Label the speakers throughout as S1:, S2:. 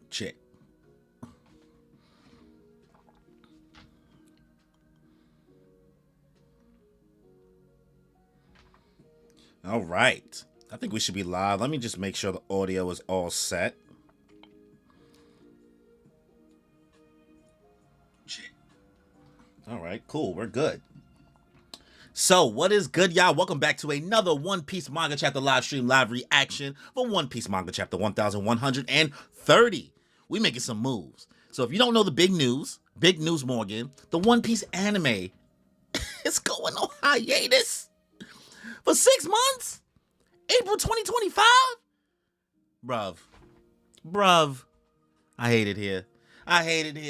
S1: chick. All right. I think we should be live. Let me just make sure the audio is all set. All right, cool. We're good. So, what is good, y'all? Welcome back to another One Piece Manga Chapter live stream, live reaction for One Piece Manga Chapter 1130. We making some moves. So, if you don't know the big news, Morgan, the One Piece anime is going on hiatus for 6 months? April 2025? Bruv. I hate it here.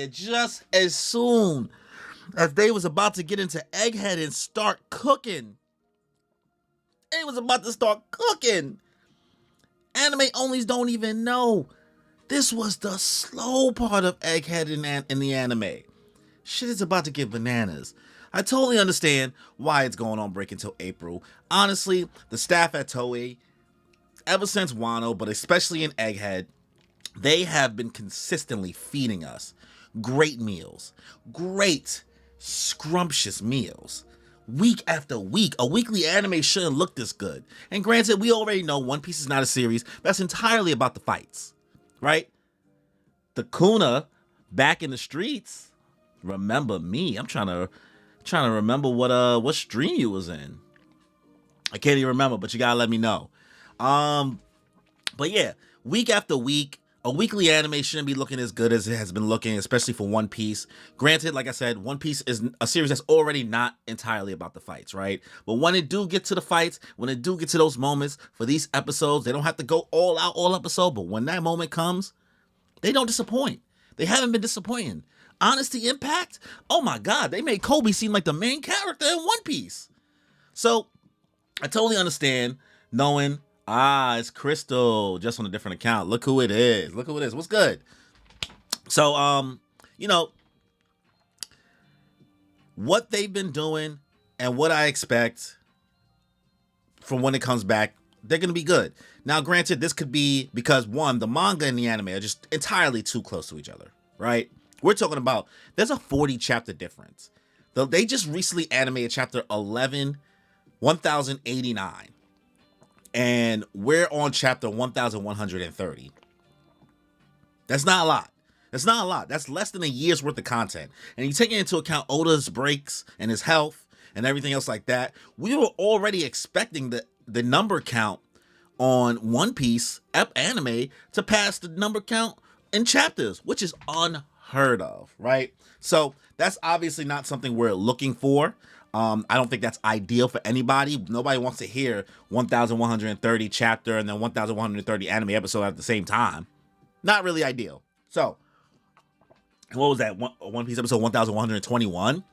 S1: Just as soon as they was about to get into Egghead and start cooking. Anime onlys don't even know. This was the slow part of Egghead in the anime. Shit is about to get bananas. I totally understand why it's going on break until April. Honestly, the staff at Toei, ever since Wano, but especially in Egghead, they have been consistently feeding us great meals. Great, scrumptious meals. Week after week. A weekly anime shouldn't look this good. And granted, we already know One Piece is not a series that's entirely about the fights. Right? The Kuna back in the streets. Remember me. I'm trying to remember what stream you was in. I can't even remember, but you gotta let me know. But yeah, week after week, a weekly anime shouldn't be looking as good as it has been looking, especially for One Piece. Granted, like I said, One Piece is a series that's already not entirely about the fights, right? But when it do get to the fights, when it do get to those moments for these episodes, they don't have to go all out all episode, but when that moment comes, they don't disappoint. They haven't been disappointing. Honesty Impact? Oh my god, they made Kobe seem like the main character in One Piece. So, I totally understand knowing, it's Crystal, just on a different account. Look who it is. What's good? So, what they've been doing and what I expect from when it comes back, they're going to be good. Now, granted, this could be because, one, the manga and the anime are just entirely too close to each other, right? We're talking about, there's a 40 chapter difference. They just recently animated chapter 1089. And we're on chapter 1130. That's not a lot. That's less than a year's worth of content. And you take into account Oda's breaks and his health and everything else like that, we were already expecting the number count on One Piece anime to pass the number count in chapters, which is unheard of, right? So that's obviously not something we're looking for. I don't think that's ideal for anybody. Nobody wants to hear 1130 chapter and then 1130 anime episode at the same time. Not really ideal. So, what was that? One Piece episode 1121?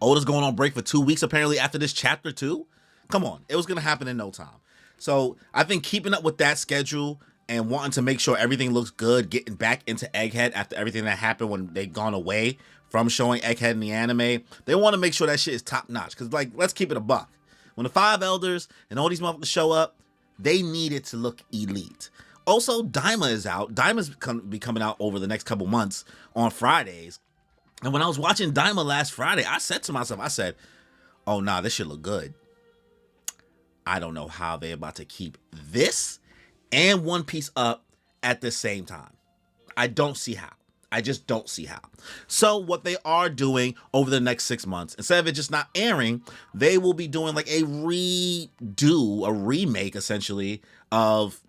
S1: Oda's going on break for 2 weeks apparently after this chapter 2? Come on, it was going to happen in no time. So, I think keeping up with that schedule and wanting to make sure everything looks good, getting back into Egghead after everything that happened when they gone away from showing Egghead in the anime, they want to make sure that shit is top notch. Because, like, let's keep it a buck. When the 5 elders and all these motherfuckers show up, they need it to look elite. Also, Daima is out. Daima's be coming out over the next couple months on Fridays. And when I was watching Daima last Friday, I said to myself, oh, nah, this should look good. I don't know how they're about to keep this and One Piece up at the same time. I don't see how. I just don't see how. So what they are doing over the next 6 months, instead of it just not airing, they will be doing like a remake essentially of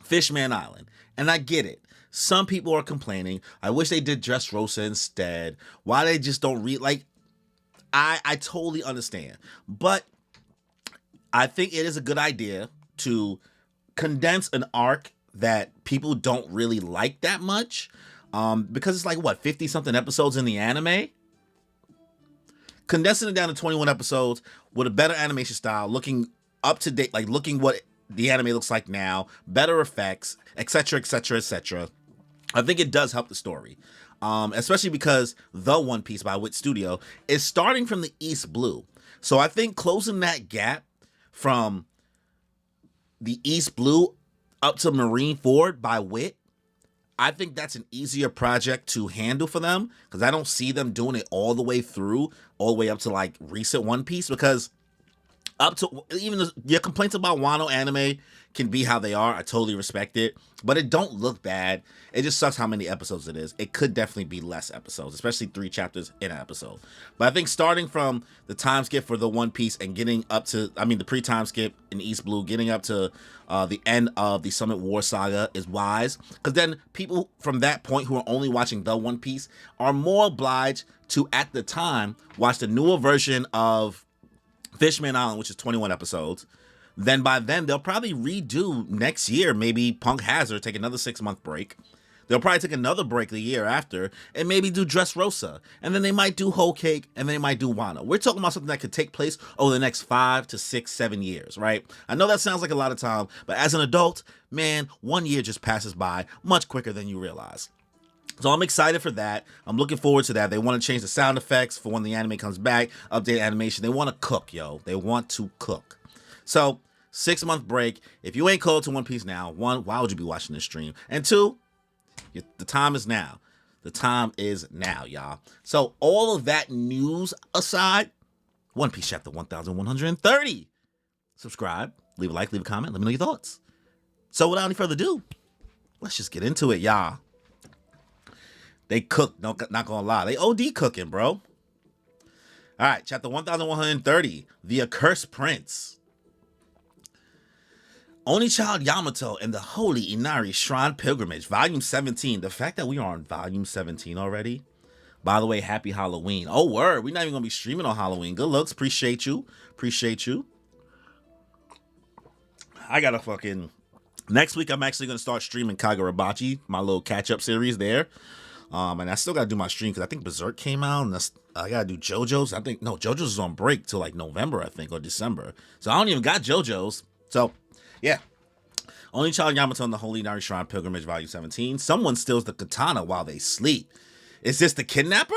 S1: Fishman Island. And I get it. Some people are complaining. I wish they did Dressrosa instead. Why they just don't I totally understand. But I think it is a good idea to condense an arc that people don't really like that much. Because it's like, what, 50-something episodes in the anime? Condensing it down to 21 episodes with a better animation style, looking up to date, like looking what the anime looks like now, better effects, etc., etc., etc. I think it does help the story. Especially because The One Piece by Wit Studio is starting from the East Blue. So I think closing that gap from the East Blue up to Marineford by Wit, I think that's an easier project to handle for them because I don't see them doing it all the way through, all the way up to like recent One Piece because up to even your complaints about Wano anime can be how they are. I totally respect it, but it don't look bad. It just sucks how many episodes it is. It could definitely be less episodes, especially 3 chapters in an episode. But I think starting from the time skip for the One Piece and getting up to, the pre-time skip in East Blue, getting up to the end of the Summit War Saga is wise, because then people from that point who are only watching the One Piece are more obliged to, at the time, watch the newer version of Fishman Island, which is 21 episodes. Then by then, they'll probably redo next year, maybe Punk Hazard, take another 6-month break. They'll probably take another break the year after and maybe do Dressrosa. And then they might do Whole Cake and then they might do Wano. We're talking about something that could take place over the next 5 to 6, 7 years, right? I know that sounds like a lot of time, but as an adult, man, 1 year just passes by much quicker than you realize. So I'm excited for that. I'm looking forward to that. They want to change the sound effects for when the anime comes back, update animation. They want to cook, yo. They want to cook. So 6-month break. If you ain't called to One Piece now, 1, why would you be watching this stream? And 2, the time is now. The time is now, y'all. So all of that news aside, One Piece Chapter 1130. Subscribe, leave a like, leave a comment, let me know your thoughts. So without any further ado, let's just get into it, y'all. They cook, not gonna lie. They OD cooking, bro. All right, chapter 1130, The Accursed Prince. Only Child Yamato and the Holy Inari Shrine Pilgrimage, Volume 17. The fact that we are on Volume 17 already. By the way, happy Halloween. Oh, word. We're not even going to be streaming on Halloween. Good looks. Appreciate you. Appreciate you. I got to fucking... Next week, I'm actually going to start streaming Kagurabachi, my little catch-up series there. And I still got to do my stream because I think Berserk came out. And I got to do JoJo's. JoJo's is on break till like November, I think, or December. So I don't even got JoJo's. So... yeah. Only Child Yamato and the Holy Inari Shrine Pilgrimage, Volume 17. Someone steals the katana while they sleep. Is this the kidnapper?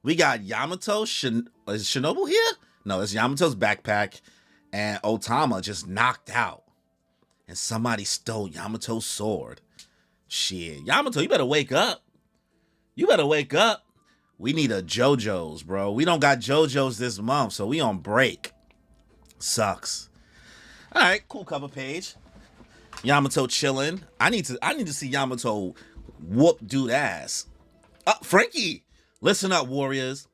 S1: We got Yamato. Is Shinobu here? No, it's Yamato's backpack. And Otama just knocked out. And somebody stole Yamato's sword. Shit. Yamato, you better wake up. You better wake up. We need a JoJo's, bro. We don't got JoJo's this month, so we on break. Sucks. All right, cool cover page. Yamato chilling. I need to see Yamato whoop dude ass. Frankie, listen up, warriors.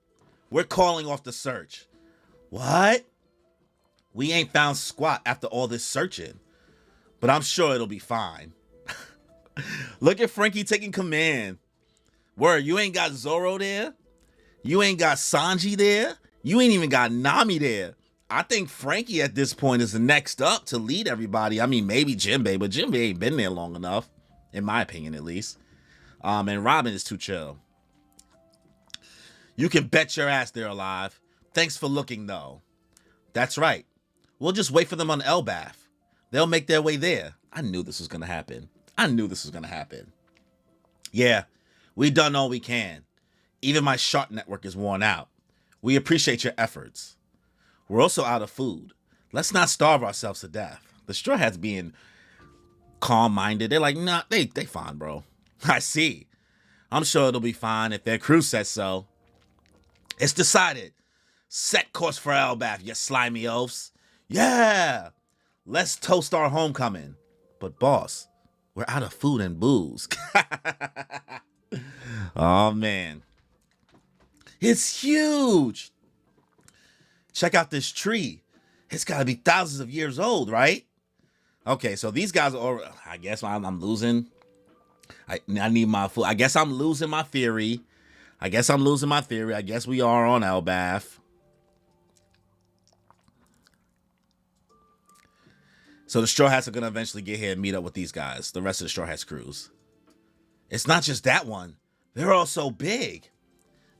S1: We're calling off the search. What? We ain't found squat after all this searching, but I'm sure it'll be fine. Look at Frankie taking command. Word, you ain't got Zoro there. You ain't got Sanji there. You ain't even got Nami there. I think Frankie at this point is the next up to lead everybody. I mean, maybe Jinbei, but Jinbei ain't been there long enough, in my opinion at least. And Robin is too chill. You can bet your ass they're alive. Thanks for looking, though. That's right. We'll just wait for them on Elbaf. They'll make their way there. I knew this was going to happen. Yeah, we done all we can. Even my shark network is worn out. We appreciate your efforts. We're also out of food. Let's not starve ourselves to death. The Straw Hats being calm-minded. They're like, nah, they fine, bro. I see. I'm sure it'll be fine if their crew says so. It's decided. Set course for Elbaf, you slimy oafs. Yeah. Let's toast our homecoming. But boss, we're out of food and booze. Oh, man. It's huge. Check out this tree. It's got to be thousands of years old, right? Okay, so these guys are, I guess I'm losing. I need my food. I guess I'm losing my theory. I guess we are on Elbaf. So the Straw Hats are going to eventually get here and meet up with these guys, the rest of the Straw Hats crews. It's not just that one. They're all so big.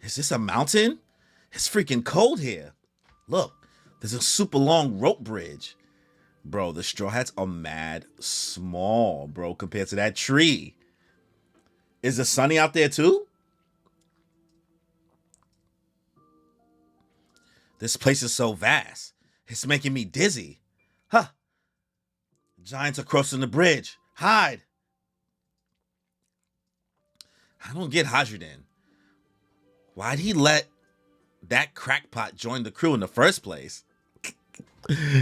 S1: Is this a mountain? It's freaking cold here. Look, there's a super long rope bridge. Bro, the Straw Hats are mad small, bro, compared to that tree. Is the Sunny out there too? This place is so vast. It's making me dizzy. Huh. Giants are crossing the bridge. Hide. I don't get Hajuden. Why'd he let that crackpot join the crew in the first place?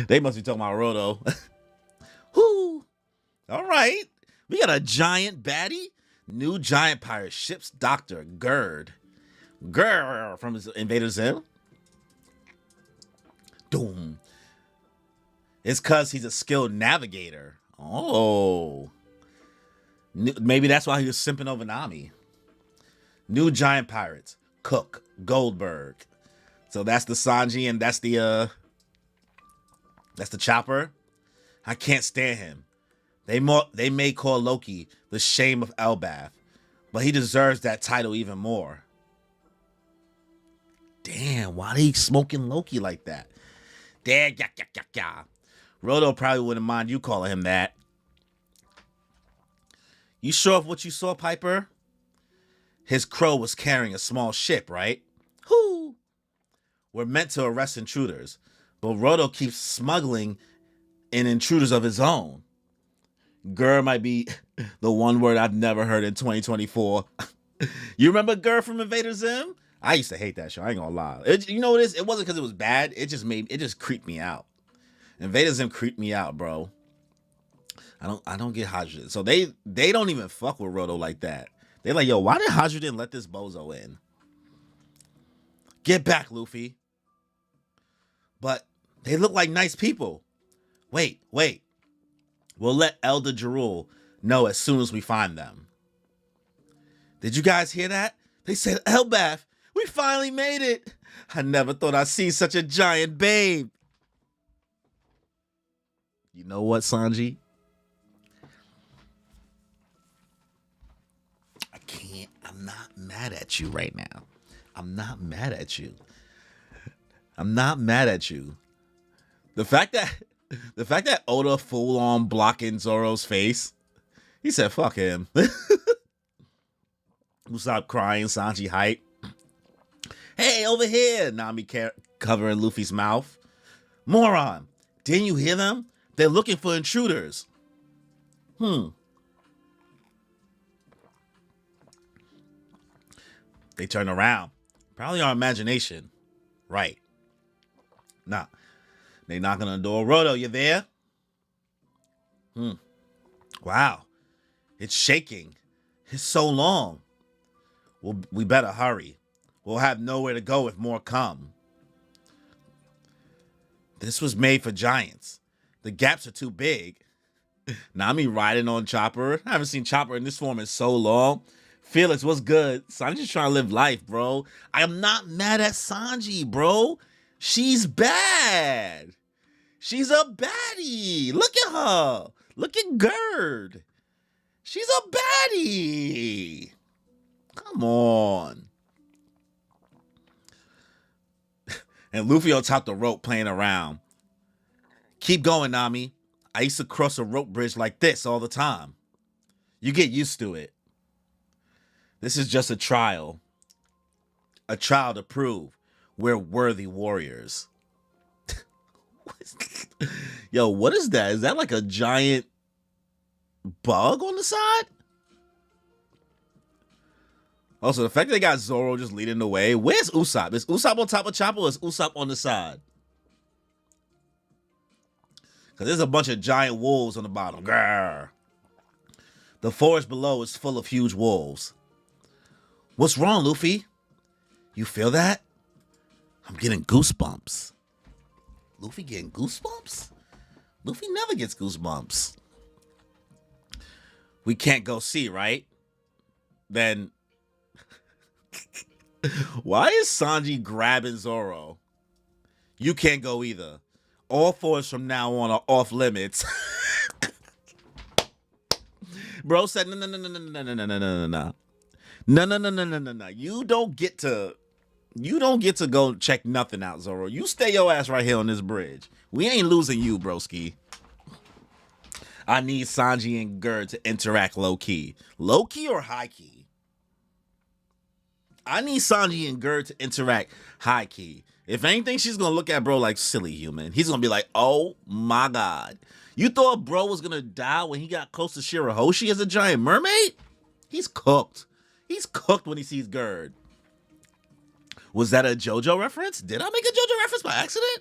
S1: They must be talking about Roto. Whoo! All right. We got a giant baddie. New giant pirate ship's Dr. Gerd. Grr from his Invader Zim. Doom. It's because he's a skilled navigator. Oh. Maybe that's why he was simping over Nami. New giant pirates. Cook. Goldberg. So that's the Sanji and that's the Chopper. I can't stand him. They may call Loki the shame of Elbaf, but he deserves that title even more. Damn, why they smoking Loki like that? Damn, yeah. Roto probably wouldn't mind you calling him that. You sure of what you saw, Piper? His crow was carrying a small ship, right? Whoo! We're meant to arrest intruders, but Roto keeps smuggling in intruders of his own. Gur might be the one word I've never heard in 2024. You remember Gur from Invader Zim? I used to hate that show. I ain't gonna lie. You know what it is? It wasn't because it was bad. It just creeped me out. Invader Zim creeped me out, bro. I don't get Hajuden. So they don't even fuck with Roto like that. They're like, yo, why did Hajuden let this bozo in? Get back, Luffy. But they look like nice people. Wait. We'll let Elder Jarul know as soon as we find them. Did you guys hear that? They said, Elbaf, we finally made it. I never thought I'd see such a giant babe. You know what, Sanji? I'm not mad at you right now. I'm not mad at you. The fact that Oda full on blocking Zoro's face, he said, fuck him. Usopp crying, Sanji hype. Hey, over here, Nami covering Luffy's mouth. Moron, didn't you hear them? They're looking for intruders. They turn around. Probably our imagination. Right. Nah. They knocking on the door. Roto, you there? Wow. It's shaking. It's so long. We better hurry. We'll have nowhere to go if more come. This was made for giants. The gaps are too big. Nami riding on Chopper. I haven't seen Chopper in this form in so long. Felix, what's good? Sanji's trying to live life, bro. I am not mad at Sanji, bro. She's bad. She's a baddie. Look at her. Look at Gerd. She's a baddie. Come on. And Luffy on top the rope playing around. Keep going, Nami. I used to cross a rope bridge like this all the time. You get used to it. This is just a trial. A trial to prove we're worthy warriors. Yo, what is that? Is that like a giant bug on the side? Also, the fact that they got Zoro just leading the way. Where's Usopp? Is Usopp on top of Chopper or is Usopp on the side? Because there's a bunch of giant wolves on the bottom. Grrr. The forest below is full of huge wolves. What's wrong, Luffy? You feel that? I'm getting goosebumps. Luffy getting goosebumps? Luffy never gets goosebumps. We can't go see, right? Then why is Sanji grabbing Zoro? You can't go either. All fours from now on are off limits. Bro said no. No. You don't get to go check nothing out, Zoro. You stay your ass right here on this bridge. We ain't losing you, broski. I need Sanji and Gerd to interact low-key. Low-key or high-key? I need Sanji and Gerd to interact high-key. If anything, she's going to look at bro like silly human. He's going to be like, oh my God. You thought bro was going to die when he got close to Shirahoshi as a giant mermaid? He's cooked. He's cooked when he sees Gerd. Was that a JoJo reference? Did I make a JoJo reference by accident?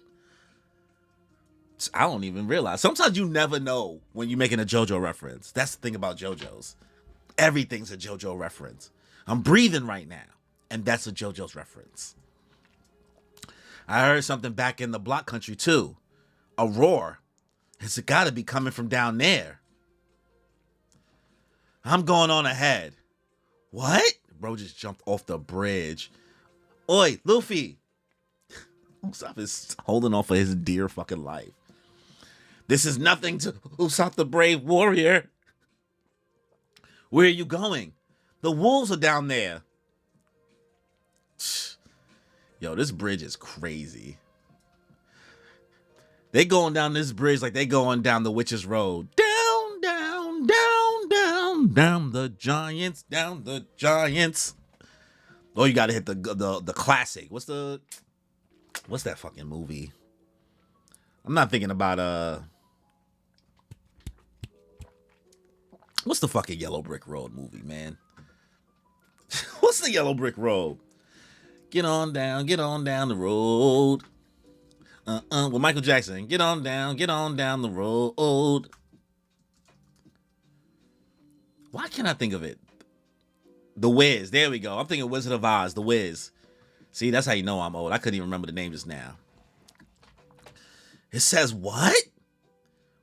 S1: I don't even realize. Sometimes you never know when you're making a JoJo reference. That's the thing about JoJo's. Everything's a JoJo reference. I'm breathing right now, and that's a JoJo's reference. I heard something back in the block country, too. A roar. It's gotta be coming from down there. I'm going on ahead. What? Bro just jumped off the bridge. Oi, Luffy. Usopp is holding on for his dear fucking life. This is nothing to Usopp the brave warrior. Where are you going? The wolves are down there. Yo, this bridge is crazy. They going down this bridge like they going down the Witch's Road. Down, down, down, down, down the giants, down the giants. Oh, you gotta hit the classic. What's that fucking movie? I'm not thinking about what's the fucking Yellow Brick Road movie, man? What's the Yellow Brick Road? Get on down the road. With Michael Jackson. Get on down the road. Why can't I think of it? The Wiz. There we go. I'm thinking Wizard of Oz. The Wiz. See, that's how you know I'm old. I couldn't even remember the name just now. It says what?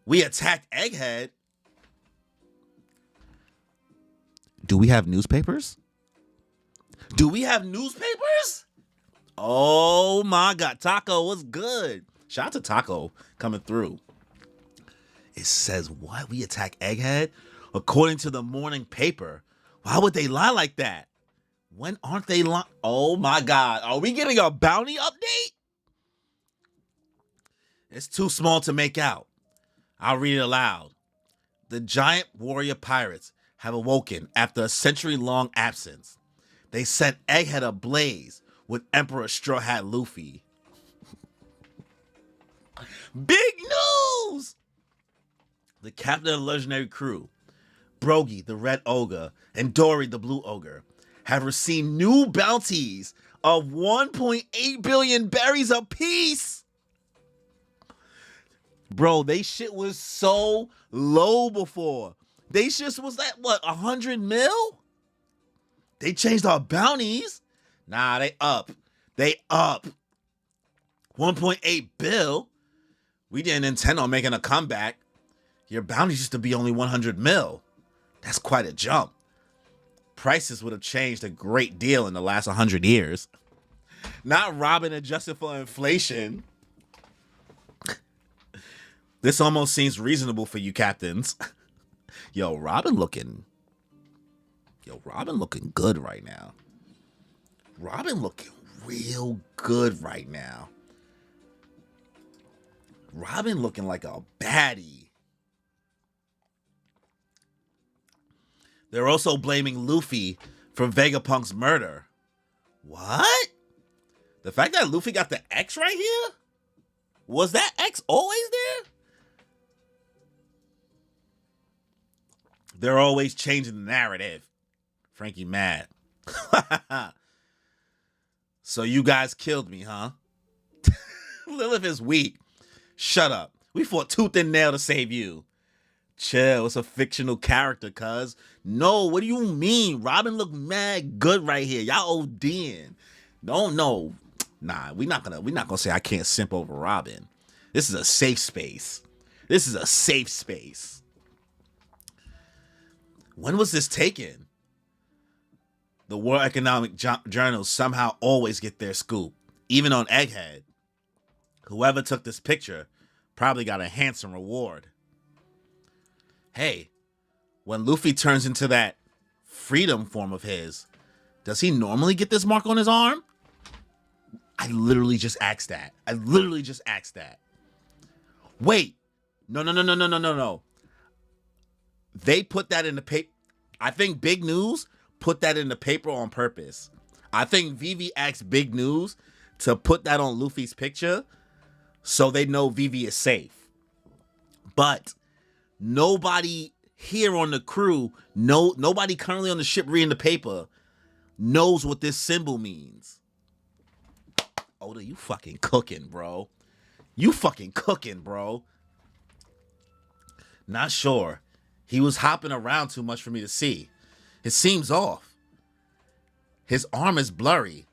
S1: We attacked Egghead. Do we have newspapers? Do we have newspapers? Oh my God. Taco was good. Shout out to Taco coming through. It says what? We attack Egghead? According to the morning paper. Why would they lie like that? When aren't they lying? Oh my God. Are we getting a bounty update? It's too small to make out. I'll read it aloud. The giant warrior pirates have awoken after a century-long absence. They sent Egghead ablaze with Emperor Straw Hat Luffy. Big news! The captain of the legendary crew, Brogy, the red ogre, and Dory, the blue ogre, have received new bounties of 1.8 billion berries apiece. Bro, they shit was so low before. They shit was at what, 100 mil? They changed our bounties. Nah, they up. They up. 1.8 bill. We didn't intend on making a comeback. Your bounties used to be only 100 mil. That's quite a jump. Prices would have changed a great deal in the last 100 years. Not Robin adjusted for inflation. This almost seems reasonable for you captains. Yo, Robin looking good right now. Robin looking real good right now. Robin looking like a baddie. They're also blaming Luffy for Vegapunk's murder. What? The fact that Luffy got the X right here? Was that X always there? They're always changing the narrative. Frankie mad. So you guys killed me, huh? Lilith is weak. Shut up. We fought tooth and nail to save you. Chill, it's a fictional character, cuz. No, what do you mean? Robin look mad good right here. Y'all ODing. No. Nah, we're not gonna say I can't simp over Robin. This is a safe space. This is a safe space. When was this taken? The World Economic Journal somehow always get their scoop, even on Egghead. Whoever took this picture probably got a handsome reward. Hey, when Luffy turns into that freedom form of his, does he normally get this mark on his arm? I literally just asked that. Wait. No. They put that in the paper. I think Big News put that in the paper on purpose. I think Vivi asked Big News to put that on Luffy's picture so they know Vivi is safe. But nobody here on the crew, nobody currently on the ship reading the paper knows what this symbol means. Oda, you fucking cooking, bro. You fucking cooking, bro. Not sure. He was hopping around too much for me to see. It seems off. His arm is blurry,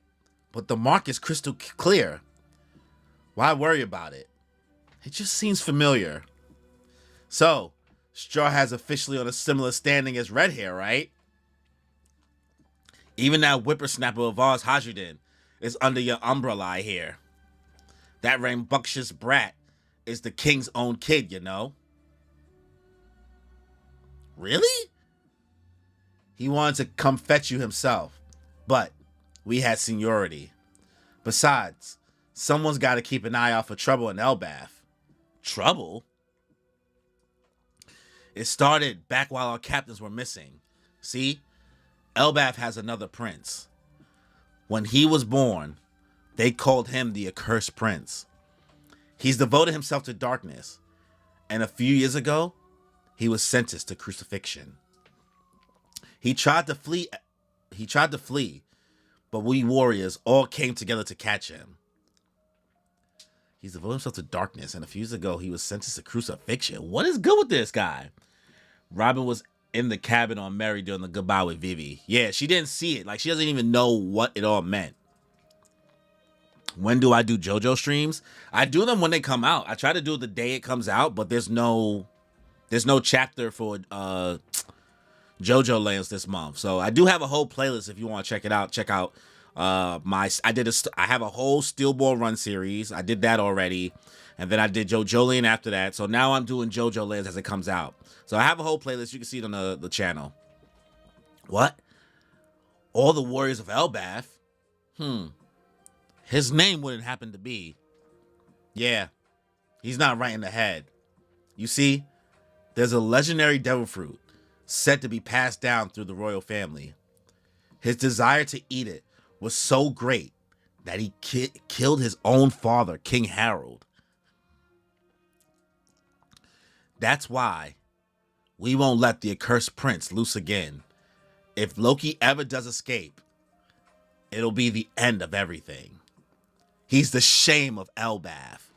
S1: but the mark is crystal clear. Why worry about it? It just seems familiar. So, Straw Hat's officially on a similar standing as Red Hair, right? Even that whippersnapper of Oz Hajuden is under your umbrella here. That rambunctious brat is the king's own kid, you know? Really? He wanted to come fetch you himself, but we had seniority. Besides, someone's got to keep an eye out for trouble in Elbath. Trouble? It started back while our captains were missing. See? Elbath has another prince. When he was born, they called him the Accursed Prince. He's devoted himself to darkness, and a few years ago, he was sentenced to crucifixion. He tried to flee, but we warriors all came together to catch him. He's devoted himself to darkness, and a few years ago, he was sentenced to crucifixion. What is good with this guy? Robin was in the cabin on Mary during the goodbye with Vivi. Yeah, she didn't see it. Like, she doesn't even know what it all meant. When do I do JoJo streams? I do them when they come out. I try to do it the day it comes out, but there's no chapter for JoJo Lands this month. So I do have a whole playlist if you want to check it out. Check out I have a whole Steel Ball Run series. I did that already. And then I did JoJo Land after that. So now I'm doing JoJo Lands as it comes out. So I have a whole playlist. You can see it on the channel. What? All the Warriors of Elbath? His name wouldn't happen to be. Yeah. He's not right in the head. You see? There's a legendary devil fruit said to be passed down through the royal family. His desire to eat it was so great that he killed his own father, King Harold. That's why we won't let the Accursed Prince loose again. If Loki ever does escape, it'll be the end of everything. He's the shame of Elbath.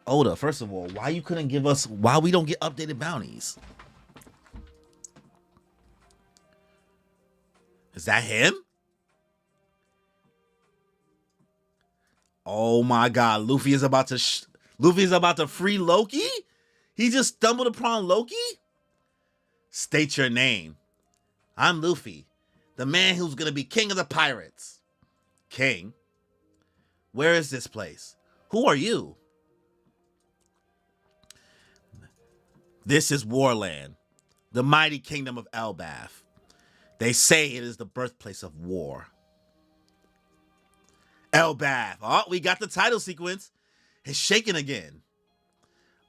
S1: Oda, first of all, why we don't get updated bounties? Is that him? Oh my God, Luffy is about to free Loki? He just stumbled upon Loki? State your name. I'm Luffy, the man who's gonna be king of the pirates. King? Where is this place? Who are you? This is Warland, the mighty kingdom of Elbath. They say it is the birthplace of war. Elbath. Oh, we got the title sequence. It's shaking again.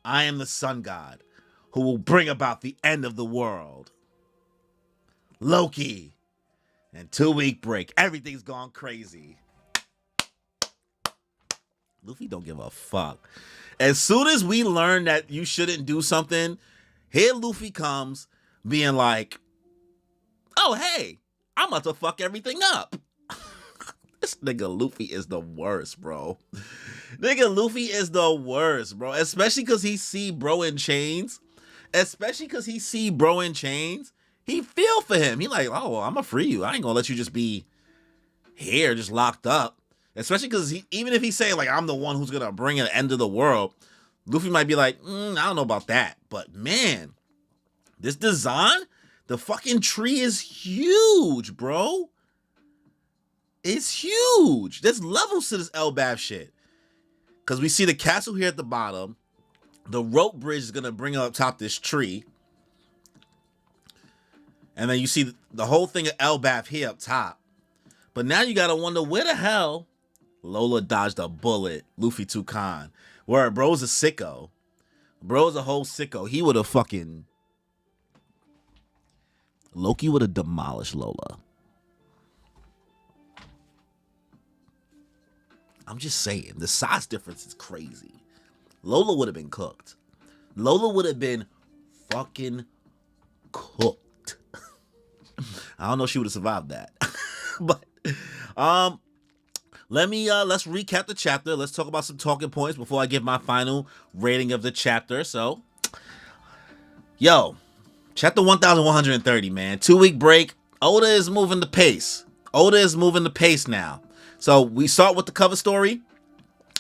S1: I am the sun god who will bring about the end of the world. Loki. And 2-week break. Everything's gone crazy. Luffy don't give a fuck. As soon as we learn that you shouldn't do something, here Luffy comes being like, oh, hey, I'm about to fuck everything up. This nigga Luffy is the worst, bro. Nigga Luffy is the worst, bro. Especially because he see bro in chains. He feel for him. He like, oh, well, I'm gonna free you. I ain't gonna let you just be here, just locked up. Especially because even if he's saying, like, I'm the one who's gonna bring an end to the world, Luffy might be like, I don't know about that. But, man, this design, the fucking tree is huge, bro. It's huge. There's levels to this Elbath shit. Because we see the castle here at the bottom. The rope bridge is going to bring up top this tree. And then you see the whole thing of Elbath here up top. But now you got to wonder where the hell Lola dodged a bullet. Luffy Toucan. Where bro's a sicko. Bro's a whole sicko. He would have fucking... Loki would have demolished Lola. I'm just saying, the size difference is crazy. Lola would have been cooked. Lola would have been fucking cooked. I don't know if she would have survived that. But let's recap the chapter. Let's talk about some talking points before I give my final rating of the chapter. So, chapter 1130, man. 2-week break. Oda is moving the pace. Now. So we start with the cover story.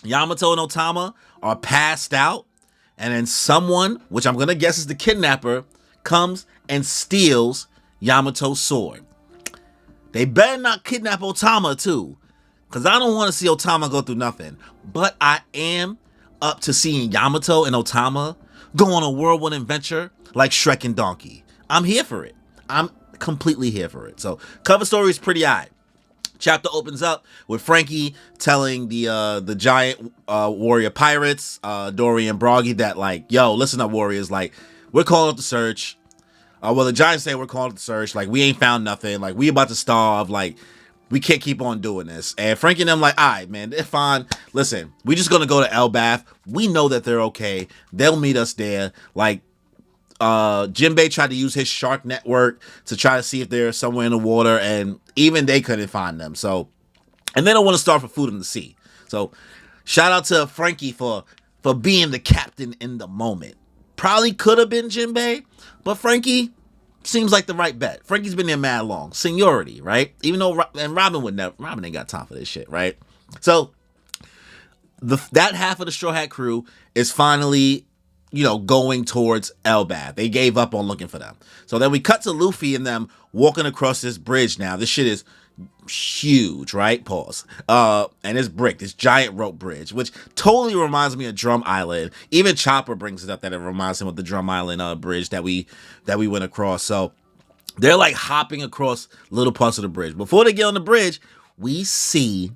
S1: Yamato and Otama are passed out, and then someone, which I'm gonna guess is the kidnapper, comes and steals Yamato's sword. They better not kidnap Otama too, because I don't want to see Otama go through nothing. But I am up to seeing Yamato and Otama go on a whirlwind adventure like Shrek and Donkey. I'm here for it. I'm completely here for it. So cover story is pretty alright. Chapter opens up with Frankie telling the giant warrior pirates, Dory and Broggy, that like, yo, listen up, warriors, like, we're calling up the search. Well, the giants say we're calling up the search, like, we ain't found nothing, like, we about to starve, like, we can't keep on doing this. And Frankie and them like, all right, man, they're fine. Listen, we just gonna go to Elbath. We know that they're okay. They'll meet us there. Like, Jinbei tried to use his shark network to try to see if they're somewhere in the water, and even they couldn't find them. So, and they don't want to starve for food in the sea. So, shout out to Frankie for being the captain in the moment. Probably could have been Jinbei, but Frankie seems like the right bet. Frankie's been there mad long. Seniority, right? Even though, and Robin ain't got time for this shit, right? So, that half of the Straw Hat crew is finally, going towards Elbath. They gave up on looking for them. So then we cut to Luffy and them walking across this bridge now. This shit is huge, right? Pause. And it's brick, this giant rope bridge, which totally reminds me of Drum Island. Even Chopper brings it up that it reminds him of the Drum Island bridge that we went across. So they're like hopping across little parts of the bridge. Before they get on the bridge, we see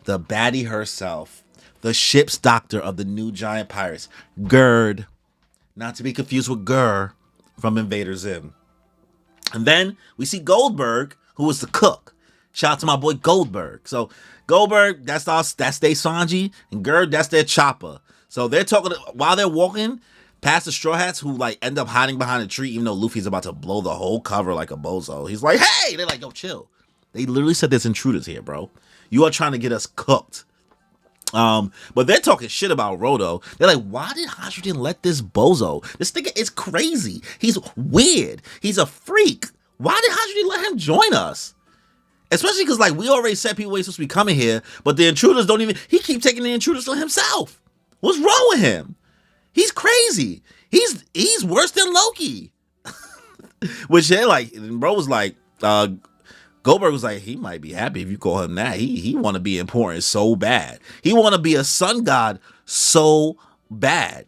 S1: the baddie herself, the ship's doctor of the new giant pirates, Gerd, not to be confused with Gur from Invader Zim. And then we see Goldberg, who was the cook. Shout out to my boy Goldberg. So Goldberg, that's their Sanji, and Gerd, that's their Chopper. So they're talking while they're walking past the Straw Hats, who like end up hiding behind a tree, even though Luffy's about to blow the whole cover like a bozo. He's like, hey! They're like, yo, chill. They literally said there's intruders here, bro. You are trying to get us cooked. But they're talking shit about Rodo. They're like, why did Hydrogen let this bozo? This nigga is crazy. He's weird. He's a freak. Why did Hydrogen let him join us? Especially because, like, we already said people ain't supposed to be coming here, but the intruders don't even, he keeps taking the intruders for himself. What's wrong with him? He's crazy. He's worse than Loki. Which they're like, and bro was like, Goldberg was like, he might be happy if you call him that. He want to be important so bad. He want to be a sun god so bad.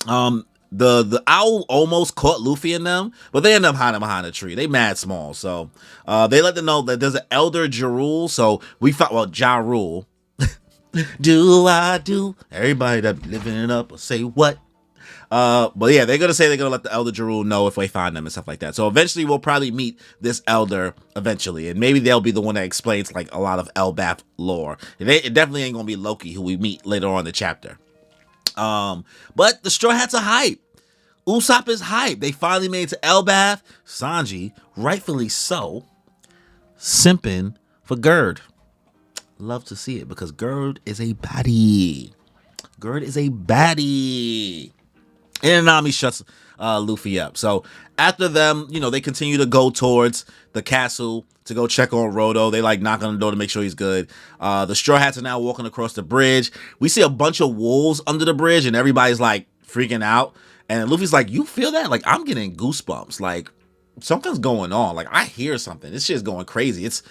S1: The owl almost caught Luffy and them, but they end up hiding behind a tree. They mad small, so they let them know that there's an elder Jarul. So we found, well, Jarul. Do I do? Everybody that living it up will say what? But yeah, they're gonna say they're gonna let the elder Jarul know if we find them and stuff like that. So eventually we'll probably meet this elder eventually, and maybe they'll be the one that explains like a lot of Elbath lore. It definitely ain't gonna be Loki, who we meet later on in the chapter. But the Straw Hats are hype. Usopp is hype. They finally made it to Elbath. Sanji, rightfully so, simping for Gerd. Love to see it because Gerd is a baddie. And Nami shuts Luffy up. So after them, they continue to go towards the castle to go check on Rodo. They like knock on the door to make sure he's good. The Straw Hats are now walking across the bridge. We see a bunch of wolves under the bridge and everybody's like freaking out. And Luffy's like, you feel that? Like, I'm getting goosebumps. Like, something's going on. Like, I hear something. This shit's going crazy. It's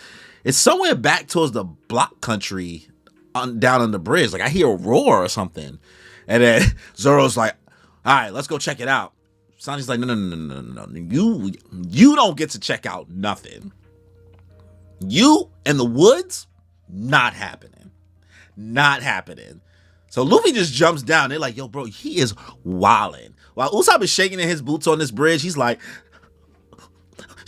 S1: somewhere back towards the block country down on the bridge. Like, I hear a roar or something. And then Zoro's like, all right, let's go check it out. Sanji's like, no. You don't get to check out nothing. You in the woods? Not happening. So Luffy just jumps down. They're like, yo, bro, he is wildin'. While Usopp is shaking in his boots on this bridge, he's like,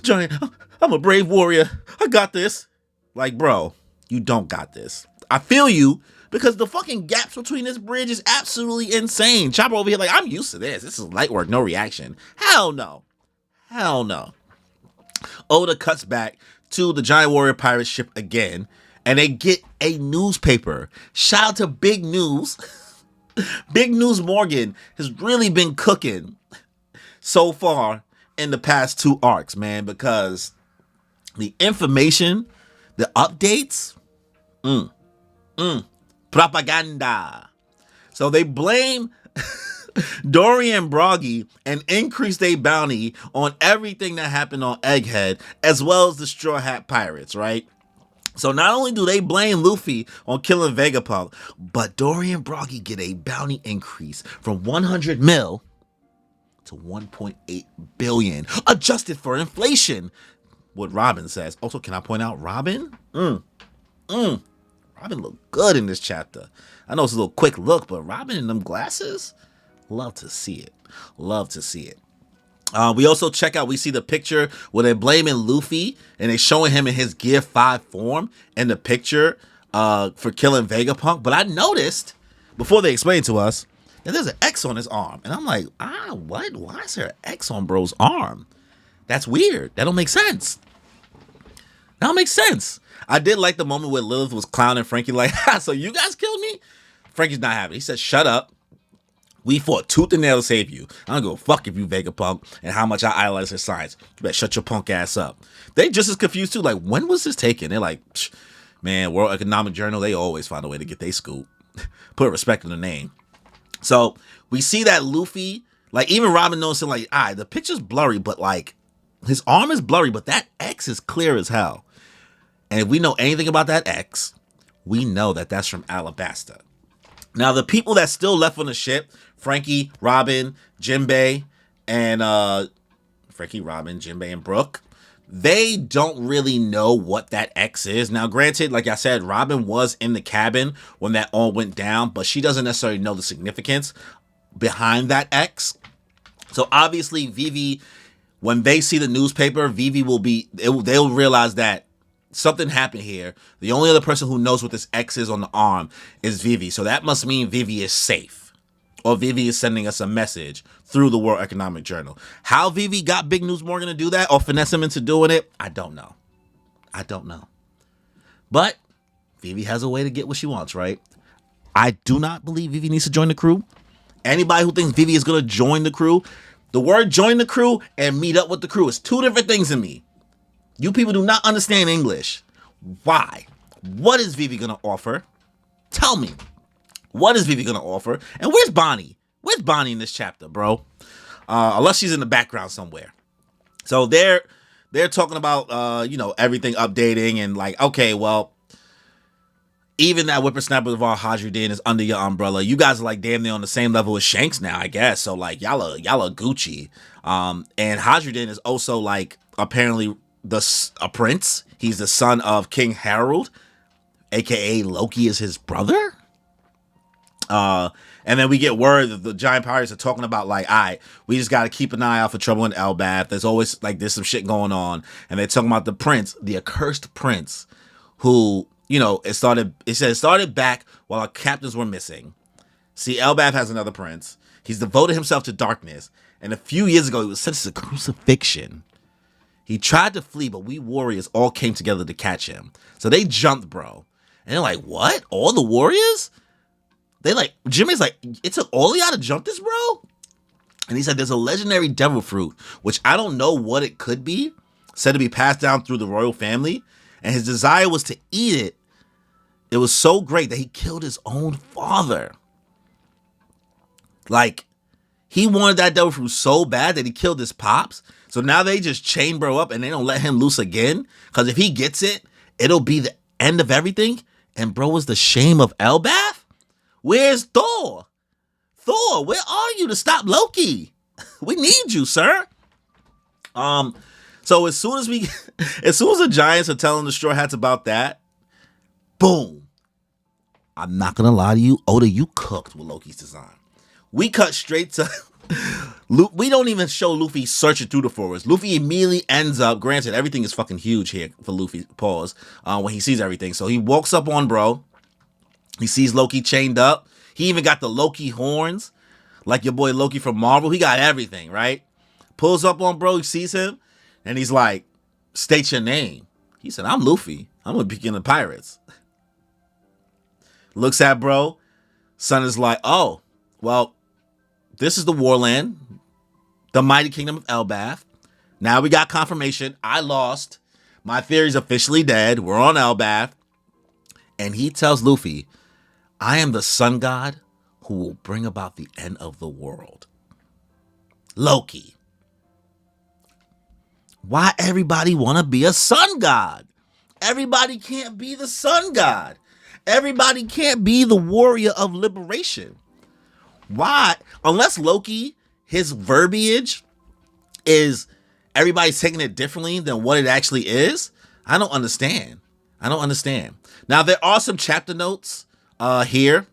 S1: Giant, I'm a brave warrior. I got this. Like, bro, you don't got this. I feel you, because the fucking gaps between this bridge is absolutely insane. Chopper over here like, I'm used to this. This is light work, no reaction. Hell no. Oda cuts back to the Giant Warrior pirate ship again, and they get a newspaper. Shout out to Big News. Big News Morgan has really been cooking so far in the past 2 arcs, man, because the information, the updates, propaganda. So they blame Dorian Broggy and increase their bounty on everything that happened on Egghead, as well as the Straw Hat Pirates, right? So not only do they blame Luffy on killing Vegapunk, but Dorian Broggy get a bounty increase from 100 mil to 1.8 billion, adjusted for inflation. What Robin says. Also, can I point out Robin? Robin looked good in this chapter. I know it's a little quick look, but Robin in them glasses, love to see it. Love to see it. We also we see the picture where they're blaming Luffy and they're showing him in his Gear 5 form in the picture for killing Vegapunk. But I noticed, before they explained to us, that there's an X on his arm. And I'm like, what? Why is there an X on bro's arm? That's weird. That don't make sense. That don't make sense. I did like the moment where Lilith was clowning Frankie like, so you guys killed me? Frankie's not happy. He said, shut up. We fought tooth and nail to save you. I don't give a fuck if you Vegapunk and how much I idolize his science. You better shut your punk ass up. They just as confused too. Like, when was this taken? They're like, man, World Economic Journal, they always find a way to get their scoop. Put respect in the name. So we see that Luffy, like even Robin noticing like, the picture's blurry, but like his arm is blurry, but that X is clear as hell. And if we know anything about that X, we know that that's from Alabasta. Now, the people that still left on the ship, Frankie, Robin, Jinbei, and Brooke, they don't really know what that X is. Now, granted, like I said, Robin was in the cabin when that all went down, but she doesn't necessarily know the significance behind that X. So obviously, Vivi, when they see the newspaper, Vivi they'll realize that something happened here. The only other person who knows what this X is on the arm is Vivi. So that must mean Vivi is safe. Or Vivi is sending us a message through the World Economic Journal. How Vivi got Big News Morgan to do that or finesse him into doing it, I don't know. But Vivi has a way to get what she wants, right? I do not believe Vivi needs to join the crew. Anybody who thinks Vivi is going to join the crew, the word join the crew and meet up with the crew is 2 different things to me. You people do not understand English. Why? What is Vivi going to offer? Tell me. What is Vivi going to offer? And where's Bonnie? Where's Bonnie in this chapter, bro? Unless she's in the background somewhere. So they're talking about, everything updating and like, okay, well, even that whippersnapper of our Hadrian is under your umbrella. You guys are like damn near on the same level as Shanks now, I guess. So like y'all are Gucci. And Hadrian is also like apparently a prince. He's the son of King Harold, aka Loki is his brother. And then we get word that the giant pirates are talking about like, we just got to keep an eye out for trouble in Elbaf. There's always like there's some shit going on, and they're talking about the prince, the accursed prince, who it started back while our captains were missing. See, Elbaf has another prince. He's devoted himself to darkness, and a few years ago he was sentenced to crucifixion. He tried to flee, but we warriors all came together to catch him. So they jumped, bro. And they're like, what? All the warriors? Jimmy's like, it took all of y'all to jump this, bro? And he said there's a legendary devil fruit, which I don't know what it could be, said to be passed down through the royal family. And his desire was to eat it. It was so great that he killed his own father. Like, he wanted that devil fruit so bad that he killed his pops. So now they just chain bro up and they don't let him loose again. Because if he gets it, it'll be the end of everything. And bro was the shame of Elbaf? Where's Thor? Thor, where are you to stop Loki? We need you, sir. So as soon as the Giants are telling the Straw Hats about that, boom. I'm not gonna lie to you, Oda, you cooked with Loki's design. We cut straight to we don't even show Luffy searching through the forest. Luffy immediately ends up, granted, everything is fucking huge here for Luffy, pause, when he sees everything. So he walks up on bro. He sees Loki chained up. He even got the Loki horns, like your boy Loki from Marvel. He got everything, right? Pulls up on bro, he sees him, and he's like, state your name. He said, I'm Luffy. I'm gonna begin the pirates. Looks at bro. Son is like, oh, well, this is the Warland, the mighty kingdom of Elbaf. Now we got confirmation. I lost. My theory's officially dead. We're on Elbaf. And he tells Luffy, I am the sun god who will bring about the end of the world. Loki. Why everybody want to be a sun god? Everybody can't be the sun god. Everybody can't be the warrior of liberation. Why? Unless Loki, his verbiage is everybody's taking it differently than what it actually is. I don't understand. Now, there are some chapter notes here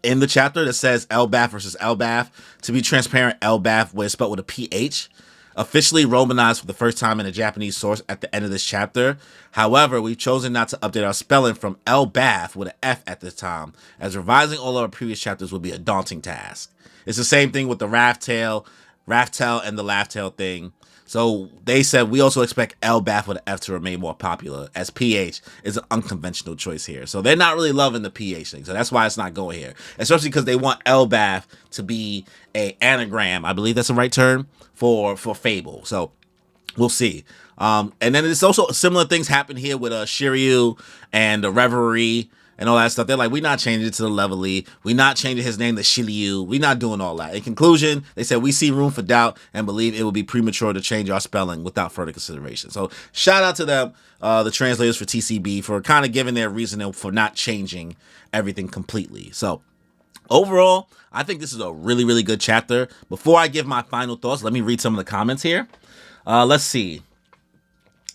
S1: in the chapter that says Elbaf versus Elbaf. To be transparent, Elbaf was spelled with a PH. Officially Romanized for the first time in a Japanese source at the end of this chapter. However, we've chosen not to update our spelling from Elbaf with an F at this time, as revising all of our previous chapters would be a daunting task. It's the same thing with the Raftail and the Laugh-Tail thing. So they said we also expect Elbaf with an F to remain more popular, as PH is an unconventional choice here. So they're not really loving the PH thing. So that's why it's not going here. Especially because they want Elbaf to be an anagram. I believe that's the right term for Fable. So we'll see. And then there's also similar things happen here with Shiryu and the Reverie and all that stuff. They're like, we're not changing it to the Levelly. We're not changing his name to Shiryu. We're not doing all that. In conclusion, they said we see room for doubt and believe it would be premature to change our spelling without further consideration. So shout out to them, the translators for TCB, for kind of giving their reason for not changing everything completely. So overall, I think this is a really, really good chapter. Before I give my final thoughts, let me read some of the comments here. Let's see.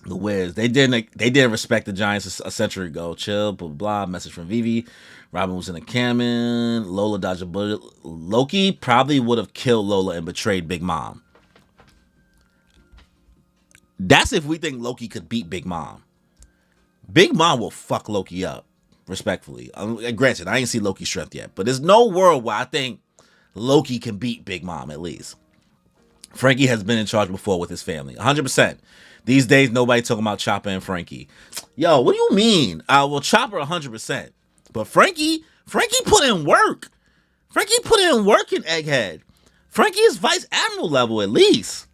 S1: The Wiz. They didn't respect the Giants a century ago. Chill, blah, blah, blah. Message from Vivi. Robin was in a cannon. Lola dodged a bullet. Loki probably would have killed Lola and betrayed Big Mom. That's if we think Loki could beat Big Mom. Big Mom will fuck Loki up, respectfully. Granted, I ain't see Loki's strength yet, but there's no world where I think Loki can beat Big Mom, at least. Frankie has been in charge before with his family. 100%. These days, nobody talking about Chopper and Frankie. Yo, what do you mean? Well, Chopper 100%. But Frankie put in work. Frankie put in work in Egghead. Frankie is Vice Admiral level at least.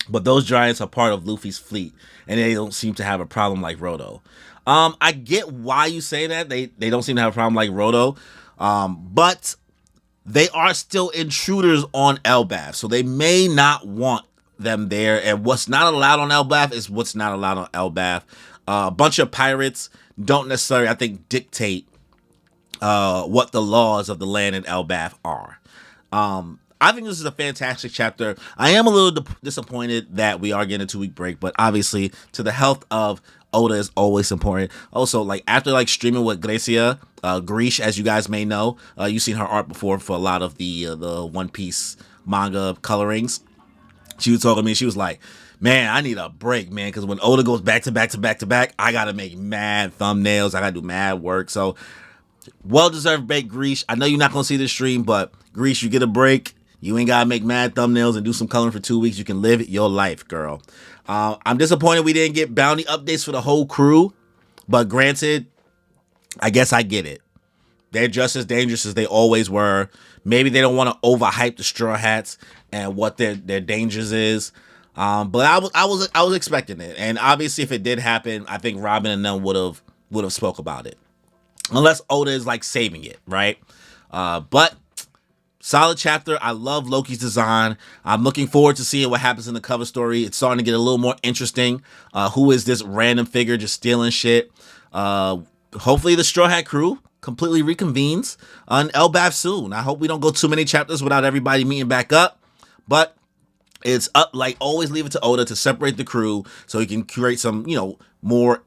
S1: But those giants are part of Luffy's fleet, and they don't seem to have a problem like Roto. I get why you say that. They don't seem to have a problem like Roto. But they are still intruders on Elbaf, so they may not want them there. And what's not allowed on Elbaf is what's not allowed on Elbaf. A bunch of pirates don't necessarily, I think, dictate what the laws of the land in Elbaf are. I think this is a fantastic chapter. I am a little disappointed that we are getting a 2-week break, but obviously to the health of Oda is always important. Also, like after like streaming with Gracia, Grish, as you guys may know, you've seen her art before for a lot of the One Piece manga colorings. She was talking to me. She was like, man, I need a break, man, because when Oda goes back to back to back to back, I got to make mad thumbnails. I got to do mad work. So, well-deserved break, Grish. I know you're not going to see this stream, but Grish, you get a break. You ain't got to make mad thumbnails and do some coloring for 2 weeks. You can live your life, girl. I'm disappointed we didn't get bounty updates for the whole crew, but granted, I guess I get it. They're just as dangerous as they always were. Maybe they don't want to overhype the Straw Hats and what their dangers is. But I was expecting it, and obviously, if it did happen, I think Robin and them would have spoke about it, unless Oda is like saving it, right? But solid chapter. I love Loki's design. I'm looking forward to seeing what happens in the cover story. It's starting to get a little more interesting. Who is this random figure just stealing shit? Hopefully, the Straw Hat crew completely reconvenes on Elbaf soon. I hope we don't go too many chapters without everybody meeting back up. But it's up, like always, leave it to Oda to separate the crew so he can create some, more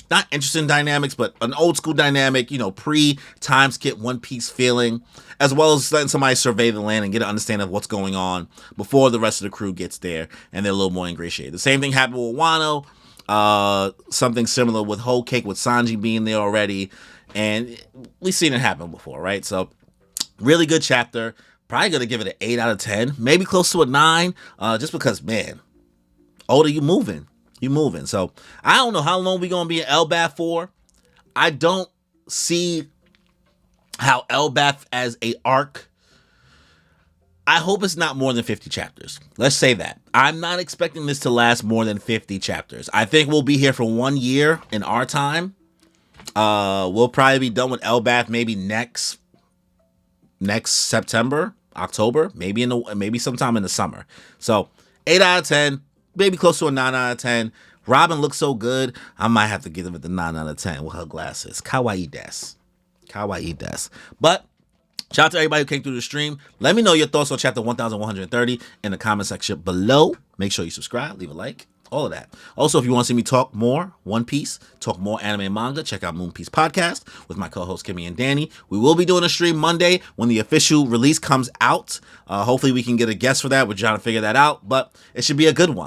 S1: not interesting dynamics, but an old school dynamic, pre-time skip One Piece feeling, as well as letting somebody survey the land and get an understanding of what's going on before the rest of the crew gets there and they're a little more ingratiated. The same thing happened with Wano. Something similar with Whole Cake with Sanji being there already. And we've seen it happen before, right? So really good chapter. Probably going to give it an 8 out of 10, maybe close to a 9, just because, man, Oda, you moving. You moving. So I don't know how long we gonna be in Elbath for. I don't see how Elbath as a arc. I hope it's not more than 50 chapters. Let's say that. I'm not expecting this to last more than 50 chapters. I think we'll be here for 1 year in our time. We'll probably be done with Elbath maybe next September, October, maybe sometime in the summer. So 8 out of 10, maybe close to a 9 out of 10. Robin looks so good, I might have to give it the 9 out of 10 with her glasses. Kawaii des. Kawaii des. But shout out to everybody who came through the stream. Let me know your thoughts on chapter 1130 in the comment section below. Make sure you subscribe, leave a like, all of that. Also, if you want to see me talk more One Piece, talk more anime and manga, check out Moon Piece Podcast with my co-hosts Kimmy and Danny. We will be doing a stream Monday when the official release comes out. Hopefully we can get a guest for that. We're trying to figure that out, but it should be a good one.